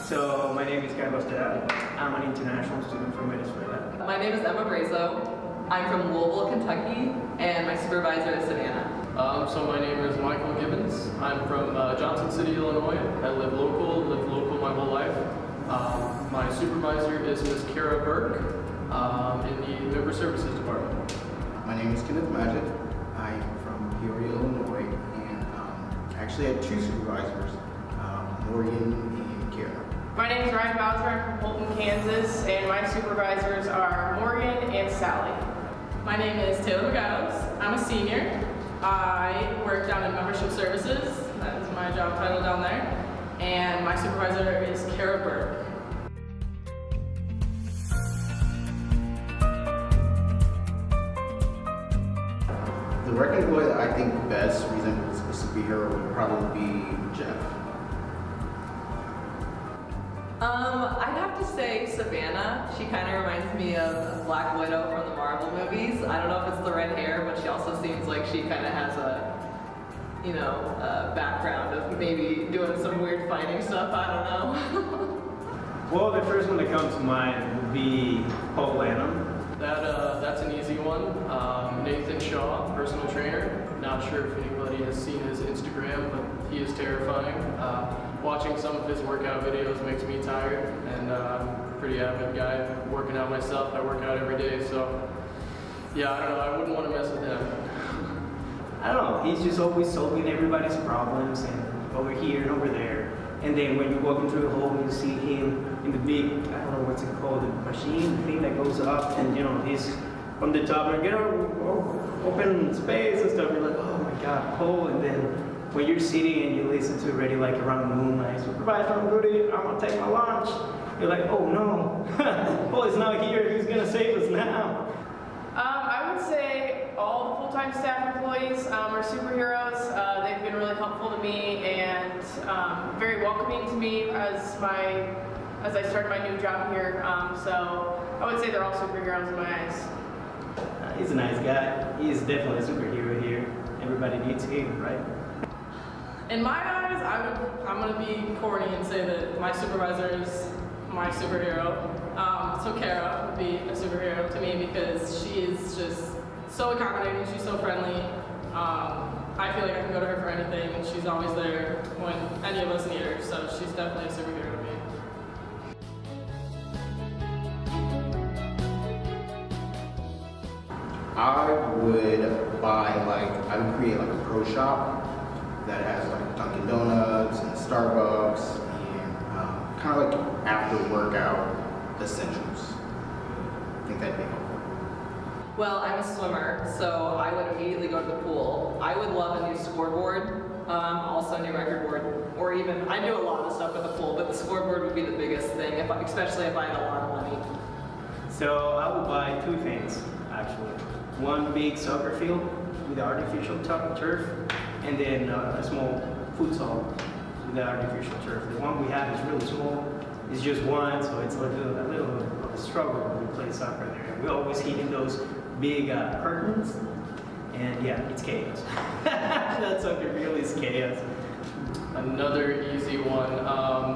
So my name is Carlos Terral. I'm an international student from Venezuela. My name is Emma Brazo. I'm from Louisville, Kentucky, and my supervisor is Savannah. So my name is Michael Gibbons. I'm from Johnson City, Illinois. I lived local my whole life. My supervisor is Miss Kara Burke in the Member Services Department. My name is Kenneth Majid. I'm from Peoria, Illinois, and actually I had two supervisors, Morgan and Kara. My name is Ryan Bowser. I'm from Holton, Kansas, and my supervisors are Morgan and Sally. My name is Taylor McGows. I'm a senior. I work down in membership services. That is my job title down there. And my supervisor is Kara Burke. The rec employee that I think best resembles a superhero would probably be Jeff. I'd have to say Savannah. She kind of reminds me of Black Widow from the Marvel movies. I don't know if it's the red hair, but she also seems like she kind of has a background of maybe doing some weird fighting stuff. I don't know. Well, the first one that comes to mind would be Paul Lanham. That's an easy one. Nathan Shaw, personal trainer. Not sure if anybody has seen his Instagram, but he is terrifying. Watching some of his workout videos makes me tired, and I'm a pretty avid guy. Working out myself, I work out every day, so yeah, I don't know, I wouldn't want to mess with him. I don't know, he's just always solving everybody's problems and over here and over there. And then when you walk into the hall, you see him in the big, I don't know what's it called, the machine thing that goes up, and he's on the top and get open space and stuff. You're like, oh my God, Paul. And then when you're sitting and you listen to already like around the moonlight, supervisor, I'm gonna take my lunch. You're like, oh no, Paul is not here. Who's gonna save us now? I would say all the full-time staff employees are superheroes. They've been really helpful to me and very welcoming to me as I started my new job here. So I would say they're all superheroes in my eyes. He's a nice guy. He's definitely a superhero here. Everybody needs him, right? In my eyes, I'm going to be corny and say that my supervisor is my superhero. So Kara would be a superhero to me because she is just so accommodating, she's so friendly. I feel like I can go to her for anything, and she's always there when any of us need her, so she's definitely a superhero to me. I would create like a pro shop that has like Dunkin' Donuts and Starbucks and kind of like after workout essentials. I think that'd be helpful. Well, I'm a swimmer, so I would immediately go to the pool. I would love a new scoreboard, also a new record board, or even, I do a lot of stuff with the pool, but the scoreboard would be the biggest thing, especially if I had a lot of money. So I would buy two things, actually. One big soccer field with artificial turf, and then a small futsal with the artificial turf. The one we have is really small. It's just one, so it's like a little of a struggle when we play soccer there. We always hit in those big curtains, and yeah, it's chaos. That soccer field is chaos. Another easy one.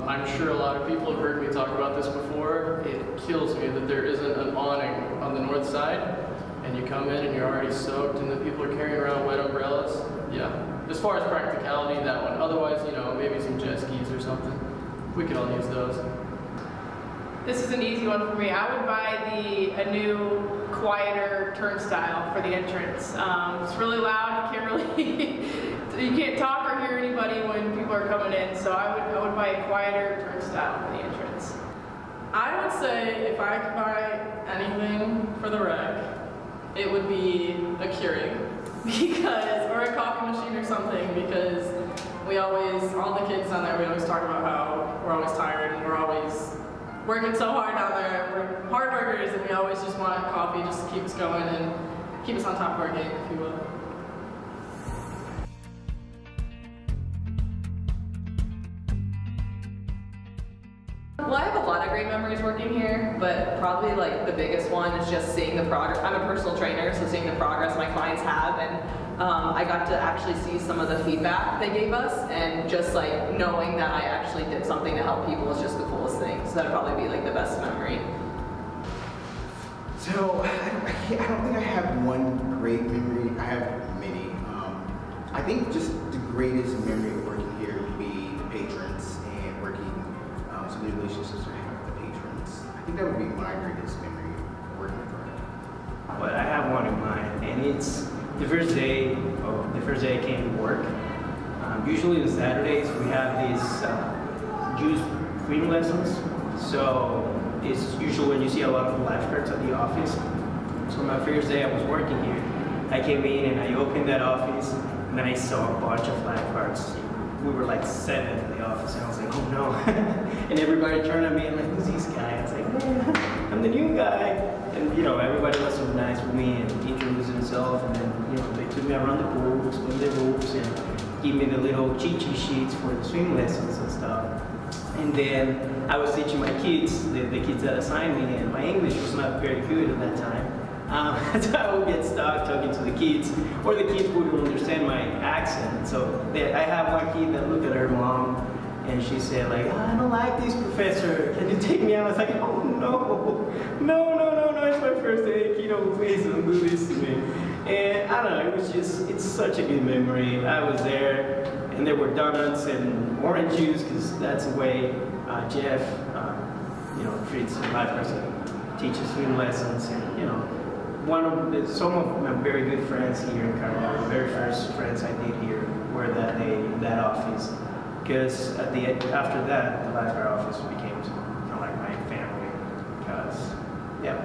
I'm sure a lot of people have heard me talk about this before. It kills me that there isn't an awning on the north side, and you come in and you're already soaked, and the people are carrying around wet umbrellas. Yeah, as far as practicality, that one. Otherwise, maybe some jet skis or something. We could all use those. This is an easy one for me. I would buy a new, quieter turnstile for the entrance. It's really loud. You can't talk or hear anybody when people are coming in. So I would buy a quieter turnstile for the entrance. I would say if I could buy anything for the rec, it would be a Keurig or a coffee machine or something, because all the kids down there, we always talk about how we're always tired and we're always working so hard down there. We're hard workers, and we always just want coffee just to keep us going and keep us on top of our game, if you will. Well, I have a lot of great memories working here, but probably like the biggest one is just seeing the progress. I'm a personal trainer, so seeing the progress my clients have, and I got to actually see some of the feedback they gave us, and just like knowing that I actually did something to help people is just the coolest thing. So that'd probably be like the best memory. So I don't think I have one great memory. I have many. I think just the greatest memory of working here would be the patrons and working some of the relationships I have with the patrons. I think that would be my greatest memory of working with Rec. But I have one in mind, and it's the first day I came to work. Usually on Saturdays we have these juice cleaning lessons. So it's usually when you see a lot of lifeguards at the office. So my first day I was working here, I came in and I opened that office and I saw a bunch of lifeguards. We were like 7 in the office, and I was like, oh no. And everybody turned at me and like, who's this guy? I was like, I'm the new guy. And you know, everybody was so nice with me and introduced themselves, and then you know, they took me around the pool, explained the rules, and gave me the little cheat sheets for the swim lessons and stuff. And then I was teaching my kids, the kids that assigned me, and my English was not very good at that time. So I would get stuck talking to the kids, or the kids wouldn't understand my accent. So I have one kid that looked at her mom, and she said like, oh, I don't like this professor, can you take me out? I was like, oh no, it's my first day, kiddo, please don't do this to me. And I don't know, it's such a good memory. I was there, and there were donuts and orange juice, because that's the way Jeff, treats lifeguards and teaches swim lessons, and you know, some of my very good friends here in Carolina, the very first friends I did here were that day in that office. Because after that, the lifeguard office became kind of like my family. Because, yeah.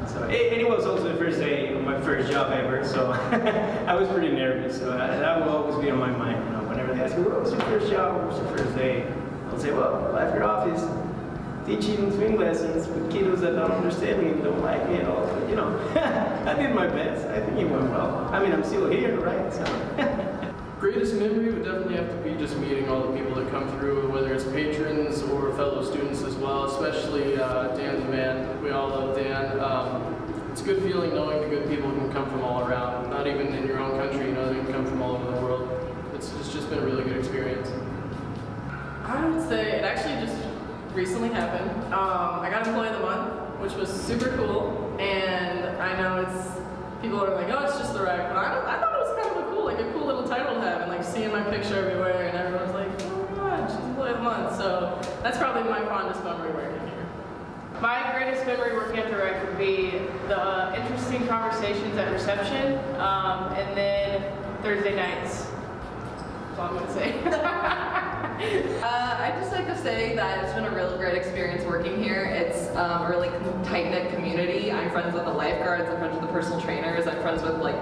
So it was also the first day of my first job ever, so I was pretty nervous. So that will always be on my mind. You know, whenever they ask me, what was your first job? What was your first day? I'll say, well, lifeguard office, teaching swim lessons with kiddos that don't understand me and don't like me at all. But, you know, I did my best. I think it went well. I mean, I'm still here, right? So. Greatest memory would definitely have to be just meeting all the people that come through, whether it's patrons or fellow students as well, especially Dan's man. We all love Dan. It's a good feeling knowing the good people can come from all around, not even in your own country, you know, they can come from all over the world. It's just been a really good experience. I would say it actually just recently happened. I got Employee of the Month, which was super cool, and I know people are like, oh, it's just the rec, but I thought it was kind of a cool little title to have, and like seeing my picture everywhere, and everyone's like, oh my god, she's Employee of the Month. So that's probably my fondest memory working here. My greatest memory working at the rec would be the interesting conversations at reception, and then Thursday nights. That's all I'm gonna say. I'd just like to say that it's been a real great experience working here. It's a really tight-knit community. I'm friends with the lifeguards, I'm friends with the personal trainers, I'm friends with like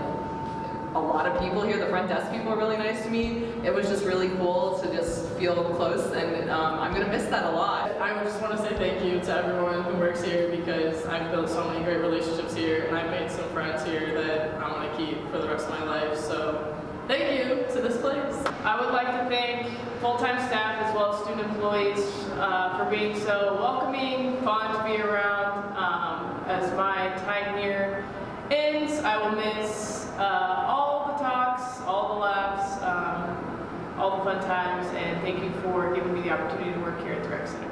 a lot of people here. The front desk people are really nice to me. It was just really cool to just feel close, and I'm gonna miss that a lot. I would just want to say thank you to everyone who works here, because I've built so many great relationships here, and I've made some friends here that I'm going to keep for the rest of my life. So thank you to this place. I would like to thank full-time staff as well as student employees for being so welcoming, fun to be around. As my time here ends, I will miss all the talks, all the laughs, all the fun times, and thank you for giving me the opportunity to work here at the Rec Center.